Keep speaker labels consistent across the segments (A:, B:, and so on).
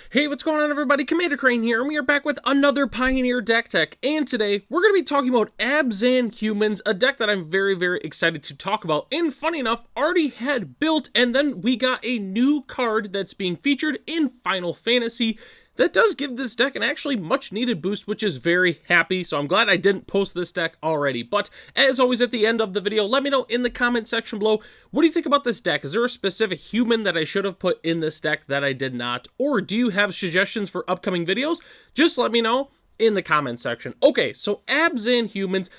A: Hey, what's going on everybody? Commander Crane here, and we are back with another Pioneer deck tech, and today we're going to be talking about Abzan Humans, a deck that I'm very excited to talk about, and funny enough, already had built, and then we got a new card that's being featured in Final Fantasy that does give this deck an actually much needed boost, which is very happy, so I'm glad I didn't post this deck already. But as always at the end of the video, let me know in the comment section below, what do you think about this deck? Is there a specific human that I should have put in this deck that I did not? Or do you have suggestions for upcoming videos? Just let me know in the comment section. Okay, so Abzan Humans.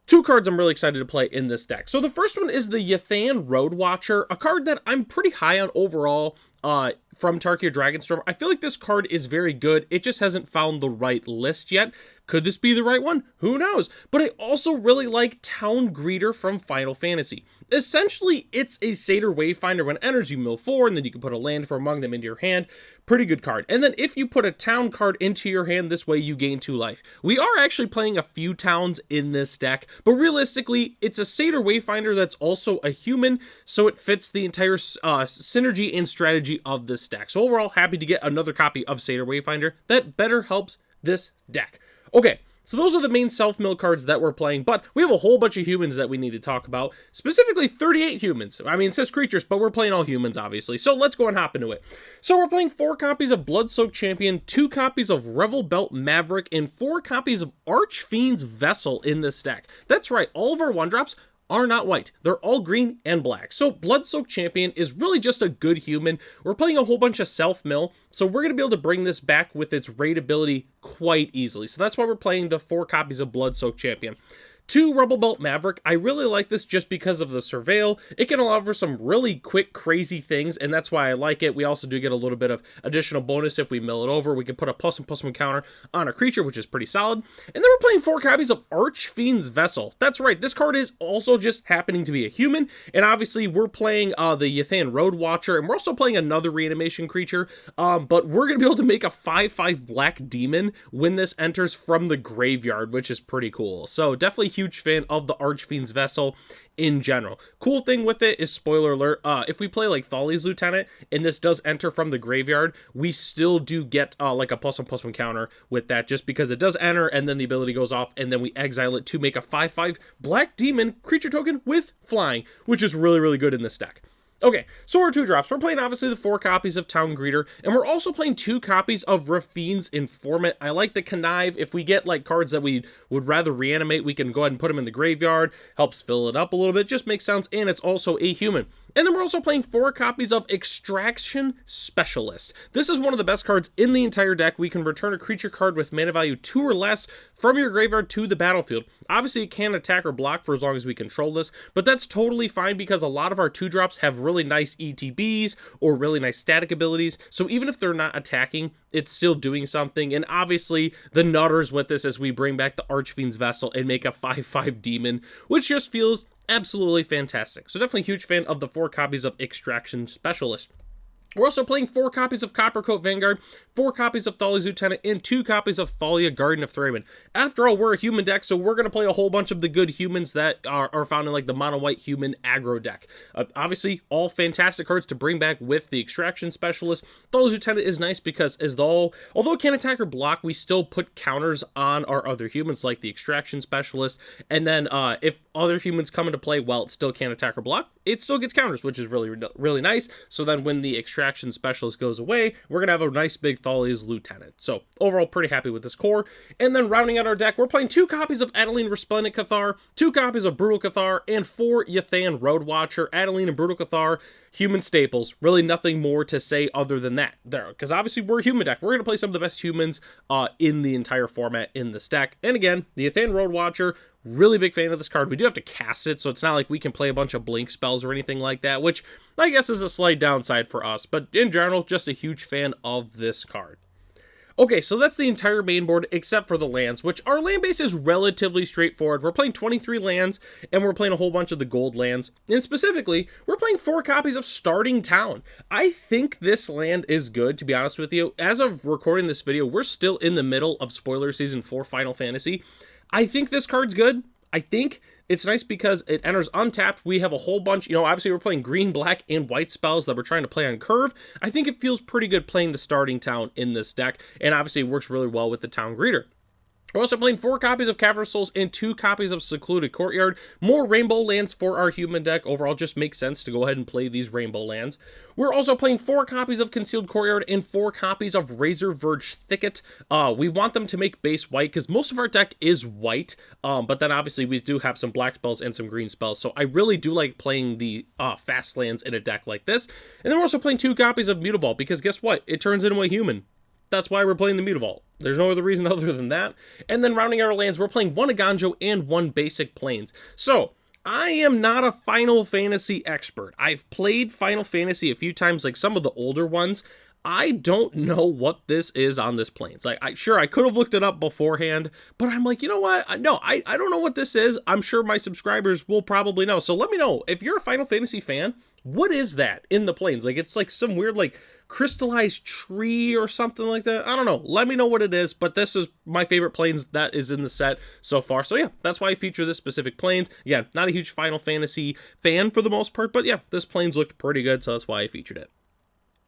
A: Two cards I'm really excited to play in this deck. So the first one is the Yathan Road Watcher, a card that I'm pretty high on overall from Tarkir Dragonstorm. I feel like this card is very good. It just hasn't found the right list yet. Could this be the right one? Who knows? But I also really like Town Greeter from Final Fantasy. Essentially, it's a Satyr Wayfinder. When it enters, you mill 4, and then you can put a land from among them into your hand. Pretty good card. And then if you put a town card into your hand, this way you gain 2 life. We are actually playing a few towns in this deck, but realistically, it's a Satyr Wayfinder that's also a human, so it fits the entire synergy and strategy of this deck. So overall, happy to get another copy of Satyr Wayfinder that better helps this deck. Okay, so those are the main self-mill cards that we're playing, but we have a whole bunch of humans that we need to talk about, specifically 38 humans. I mean, it says creatures, but we're playing all humans, obviously, so let's go and hop into it. So we're playing 4 copies of Bloodsoaked Champion, 2 copies of Revel Belt Maverick, and 4 copies of Archfiend's Vessel in this deck. That's right, all of our 1-drops are not white. They're all green and black. So Bloodsoaked Champion is really just a good human. We're playing a whole bunch of self-mill, so we're going to be able to bring this back with its raid ability quite easily. So that's why we're playing the 4 copies of Bloodsoaked Champion. 2 Rebel Belt Maverick. I really like this just because of the Surveil. It can allow for some really quick, crazy things, and that's why I like it. We also do get a little bit of additional bonus if we mill it over. We can put a +1/+1 counter on a creature, which is pretty solid. And then we're playing 4 copies of Archfiend's Vessel. That's right, this card is also just happening to be a human, and obviously we're playing the Yathan Road Watcher, and we're also playing another reanimation creature, but we're going to be able to make a 5/5 black demon when this enters from the graveyard, which is pretty cool. So definitely huge fan of the Archfiend's Vessel in general. Cool thing with it is, spoiler alert, if we play like Thali's Lieutenant and this does enter from the graveyard, we still do get like a +1/+1 counter with that, just because it does enter and then the ability goes off and then we exile it to make a 5/5 black demon creature token with flying, which is really good in this deck. Okay, so our 2-drops. We're playing obviously the 4 copies of Town Greeter, and we're also playing 2 copies of Rafine's Informant. I like the Connive. If we get like cards that we would rather reanimate, we can go ahead and put them in the graveyard. Helps fill it up a little bit, just makes sense, and it's also a human. And then we're also playing 4 copies of Extraction Specialist. This is one of the best cards in the entire deck. We can return a creature card with mana value 2 or less from your graveyard to the battlefield. Obviously, it can attack or block for as long as we control this, but that's totally fine because a lot of our 2-drops have really nice ETBs or really nice static abilities. So even if they're not attacking, it's still doing something. And obviously, the nutters with this as we bring back the Archfiend's Vessel and make a 5/5 demon, which just feels absolutely fantastic. So definitely a huge fan of the 4 copies of Extraction Specialist. We're also playing 4 copies of Coppercoat Vanguard, 4 copies of Thali's Lieutenant, and 2 copies of Thalia Garden of Thraben. After all, we're a human deck, so we're going to play a whole bunch of the good humans that are found in like the mono-white human aggro deck. Obviously, all fantastic cards to bring back with the Extraction Specialist. Thali's Lieutenant is nice because although it can attack or block, we still put counters on our other humans like the Extraction Specialist. And then if other humans come into play, well, it still can't attack or block, it still gets counters, which is really nice. So then when the Extraction Specialist goes away, we're going to have a nice big Thali's Lieutenant. So overall, pretty happy with this core. And then rounding out our deck, we're playing 2 copies of Adeline Resplendent Cathar, 2 copies of Brutal Cathar, and 4 Yathan Road Watcher. Adeline and Brutal Cathar, human staples. Really nothing more to say other than that there, because obviously we're a human deck. We're going to play some of the best humans in the entire format in this deck. And again, the Yathan Road Watcher, really big fan of this card. We do have to cast it, so it's not like we can play a bunch of blink spells or anything like that, which I guess is a slight downside for us, but in general, just a huge fan of this card. Okay, so that's the entire main board except for the lands, which our land base is relatively straightforward. We're playing 23 lands, and we're playing a whole bunch of the gold lands. And specifically, we're playing 4 copies of Starting Town. I think this land is good, to be honest with you. As of recording this video, we're still in the middle of spoiler season for Final Fantasy. I think this card's good. I think it's nice because it enters untapped. We have a whole bunch, you know, obviously we're playing green, black, and white spells that we're trying to play on curve. I think it feels pretty good playing the starting town in this deck, and obviously it works really well with the town greeter. We're also playing 4 copies of Cavern Souls and 2 copies of Secluded Courtyard. More rainbow lands for our human deck. Overall, just makes sense to go ahead and play these rainbow lands. We're also playing 4 copies of Concealed Courtyard and 4 copies of Razor Verge Thicket. We want them to make base white because most of our deck is white, but then obviously we do have some black spells and some green spells. So I really do like playing the fast lands in a deck like this. And then we're also playing 2 copies of Mutavault because guess what? It turns into a human. That's why we're playing the Mutavault. There's no other reason other than that. And then rounding out our lands, we're playing 1 Aganjo and 1 Basic Plains. So, I am not a Final Fantasy expert. I've played Final Fantasy a few times, like some of the older ones. I don't know what this is on this Plains. Like, I could have looked it up beforehand, but I'm like, you know what? No, I don't know what this is. I'm sure my subscribers will probably know. So let me know, if you're a Final Fantasy fan, what is that in the Plains? Like, it's like some weird, like, crystallized tree or something like that. I don't know. Let me know what it is, but this is my favorite Plains that is in the set so far. So yeah, that's why I feature this specific Plains. Yeah, not a huge Final Fantasy fan for the most part, but yeah, this Plains looked pretty good, so that's why I featured it.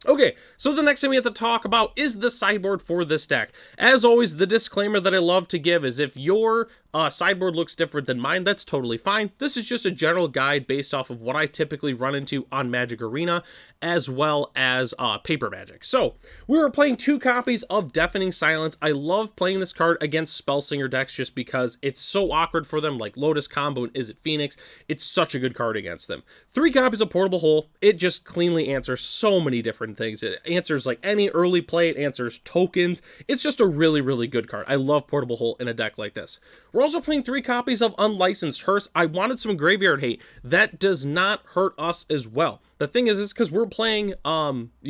A: Okay, so the next thing we have to talk about is the sideboard for this deck. As always, the disclaimer that I love to give is if your sideboard looks different than mine, that's totally fine. This is just a general guide based off of what I typically run into on Magic Arena, as well as Paper Magic. So, we were playing 2 copies of Deafening Silence. I love playing this card against Spellslinger decks just because it's so awkward for them, like Lotus Combo and Izzet Phoenix. It's such a good card against them. 3 copies of Portable Hole. It just cleanly answers so many different things. It answers like any early play, it answers tokens. It's just a really, really good card. I love Portable Hole in a deck like this. We're also playing 3 copies of Unlicensed Hearse. I wanted some graveyard hate. That does not hurt us as well. The thing is because we're playing, you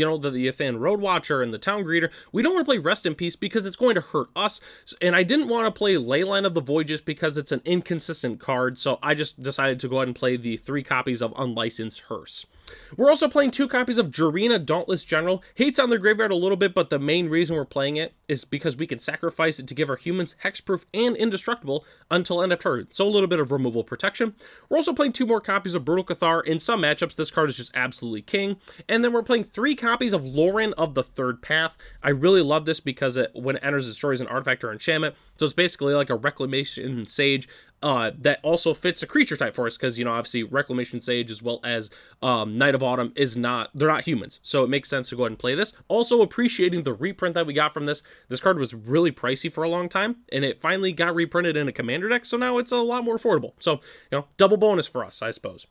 A: know, the Yathan Roadwatcher and the Town Greeter, we don't want to play Rest in Peace because it's going to hurt us. And I didn't want to play Leyline of the Void just because it's an inconsistent card. So I just decided to go ahead and play the 3 copies of Unlicensed Hearse. We're also playing 2 copies of Jarina Dauntless General. Hates on their graveyard a little bit, but the main reason we're playing it is because we can sacrifice it to give our humans hexproof and indestructible until end of turn. So a little bit of removal protection. We're also playing 2 more copies of Brutal Cathar. In some matchups, this card is just absolutely king. And then we're playing 3 copies of Lauren of the Third Path. I really love this because when it enters, it destroys an artifact or enchantment. So it's basically like a Reclamation Sage that also fits a creature type for us, because, you know, obviously Reclamation Sage as well as Knight of Autumn they're not humans, so it makes sense to go ahead and play this. Also appreciating the reprint that we got from this. This card was really pricey for a long time, and it finally got reprinted in a commander deck, so now it's a lot more affordable. So, you know, double bonus for us, I suppose.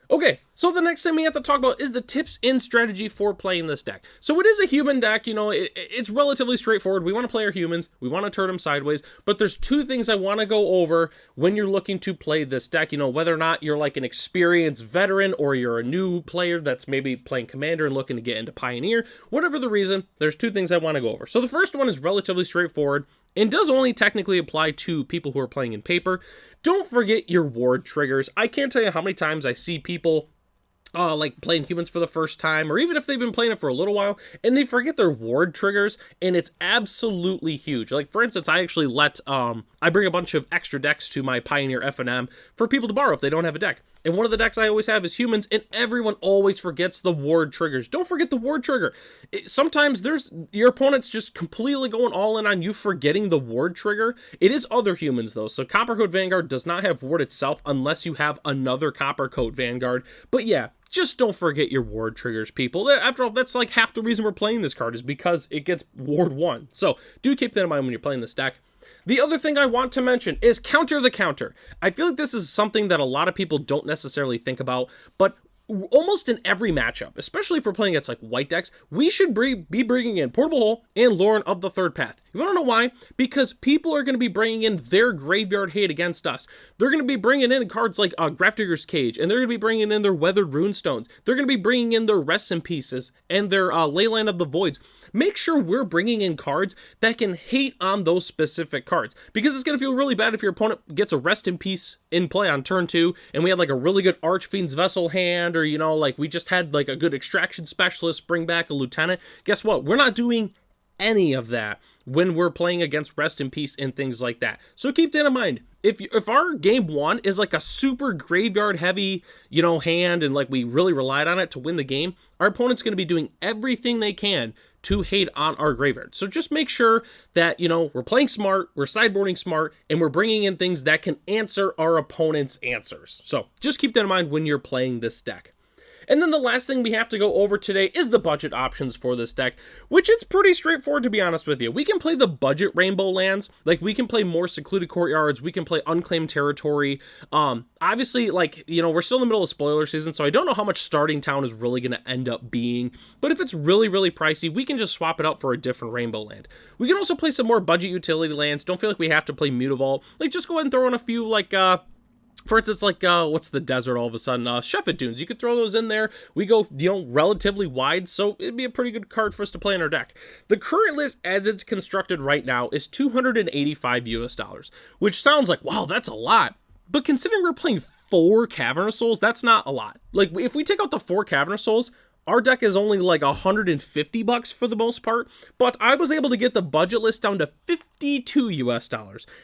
A: Okay, so the next thing we have to talk about is the tips and strategy for playing this deck. So it is a human deck, you know, it's relatively straightforward. We want to play our humans, we want to turn them sideways, but there's 2 things I want to go over when you're looking to play this deck. You know, whether or not you're like an experienced veteran or you're a new player that's maybe playing Commander and looking to get into Pioneer, whatever the reason, there's 2 things I want to go over. So the first one is relatively straightforward and does only technically apply to people who are playing in Paper. Don't forget your ward triggers. I can't tell you how many times I see people like playing humans for the first time, or even if they've been playing it for a little while, and they forget their ward triggers, and it's absolutely huge. Like, for instance, I actually I bring a bunch of extra decks to my Pioneer FNM for people to borrow if they don't have a deck. And one of the decks I always have is humans, and everyone always forgets the ward triggers. Don't forget the ward trigger. Sometimes your opponent's just completely going all in on you forgetting the ward trigger. It is other humans, though. So Coppercoat Vanguard does not have ward itself unless you have another Coppercoat Vanguard. But yeah, just don't forget your ward triggers, people. After all, that's like half the reason we're playing this card is because it gets ward 1. So do keep that in mind when you're playing this deck. The other thing I want to mention is counter the counter. I feel like this is something that a lot of people don't necessarily think about, but almost in every matchup, especially if we're playing against like white decks, we should be bringing in Portable Hole and Lauren of the Third Path. You want to know why? Because people are going to be bringing in their graveyard hate against us. They're going to be bringing in cards like Grafdigger's Cage, and they're going to be bringing in their Weathered Runestones. They're going to be bringing in their Rest in Pieces and their Leyline of the Voids. Make sure we're bringing in cards that can hate on those specific cards, because it's going to feel really bad if your opponent gets a Rest in Peace in play on turn 2, and we had like a really good Archfiend's Vessel hand, or, you know, like we just had like a good Extraction Specialist bring back a Lieutenant. Guess what? We're not doing any of that when we're playing against Rest in Peace and things like that. So keep that in mind. if our game one is like a super graveyard heavy, hand, and like we really relied on it to win the game, our opponent's going to be doing everything they can to hate on our graveyard. So just make sure that, we're playing smart, we're sideboarding smart, and we're bringing in things that can answer our opponent's answers. So just keep that in mind when you're playing this deck. And then the last thing we have to go over today is the budget options for this deck, which it's pretty straightforward, to be honest with you. We can play the budget rainbow lands, like we can play more secluded courtyards, we can play unclaimed territory. Obviously, like, we're still in the middle of spoiler season, so I don't know how much starting town is really going to end up being, but if it's really, really pricey, we can just swap it out for a different rainbow land. We can also play some more budget utility lands. Don't feel like we have to play Mutavault. Like, just go ahead and throw in a few, like, for instance, like, what's the desert all of a sudden? Sheffet Dunes. You could throw those in there. We go, relatively wide, so it'd be a pretty good card for us to play in our deck. The current list, as it's constructed right now, is $285 US, which sounds like, wow, that's a lot. But considering we're playing 4 Cavernous Souls, that's not a lot. Like, if we take out the 4 Cavernous Souls, our deck is only like $150 for the most part, but I was able to get the budget list down to $52 US,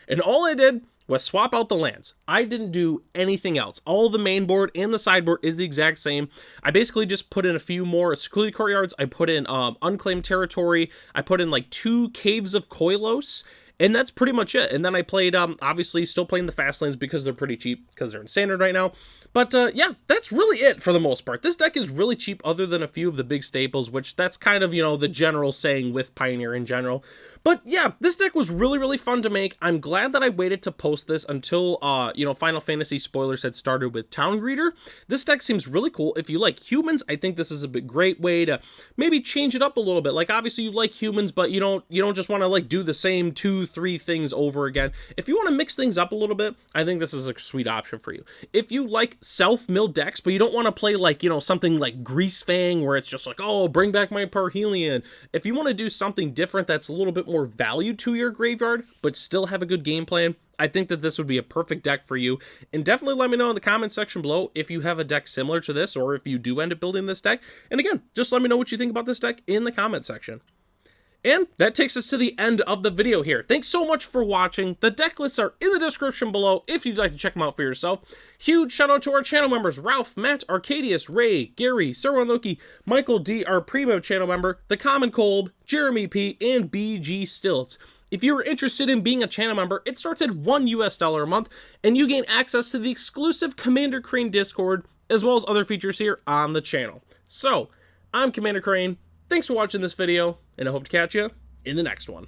A: and all I did was swap out the lands. I didn't do anything else. All the main board and the sideboard is the exact same. I basically just put in a few more secluded courtyards. I put in unclaimed territory. I put in like 2 Caves of Koilos, and that's pretty much it. And then I played, obviously, still playing the fast lanes because they're pretty cheap, because they're in standard right now. But yeah, that's really it for the most part. This deck is really cheap other than a few of the big staples, which that's kind of, the general saying with Pioneer in general. But yeah, this deck was really, really fun to make. I'm glad that I waited to post this until, Final Fantasy spoilers had started with Town Greeter. This deck seems really cool. If you like humans, I think this is a great way to maybe change it up a little bit. Like, obviously you like humans, but you don't just want to like do the same 2-3 things over again. If you want to mix things up a little bit, I think this is a sweet option for you. If you like self-milled decks, but you don't want to play like, something like Grease Fang, where it's just like, oh, bring back my Parhelion. If you want to do something different that's a little bit more value to your graveyard, but still have a good game plan, I think that this would be a perfect deck for you. And definitely let me know in the comment section below if you have a deck similar to this, or if you do end up building this deck. And again, just let me know what you think about this deck in the comment section. And that takes us to the end of the video here. Thanks so much for watching. The deck lists are in the description below if you'd like to check them out for yourself. Huge shout out to our channel members, Ralph, Matt, Arcadius, Ray, Gary, Sirwan Loki, Michael D, our Primo channel member, The Common Cold, Jeremy P, and BG Stilts. If you're interested in being a channel member, it starts at $1 US a month, and you gain access to the exclusive Commander Crane Discord, as well as other features here on the channel. So, I'm Commander Crane. Thanks for watching this video, and I hope to catch you in the next one.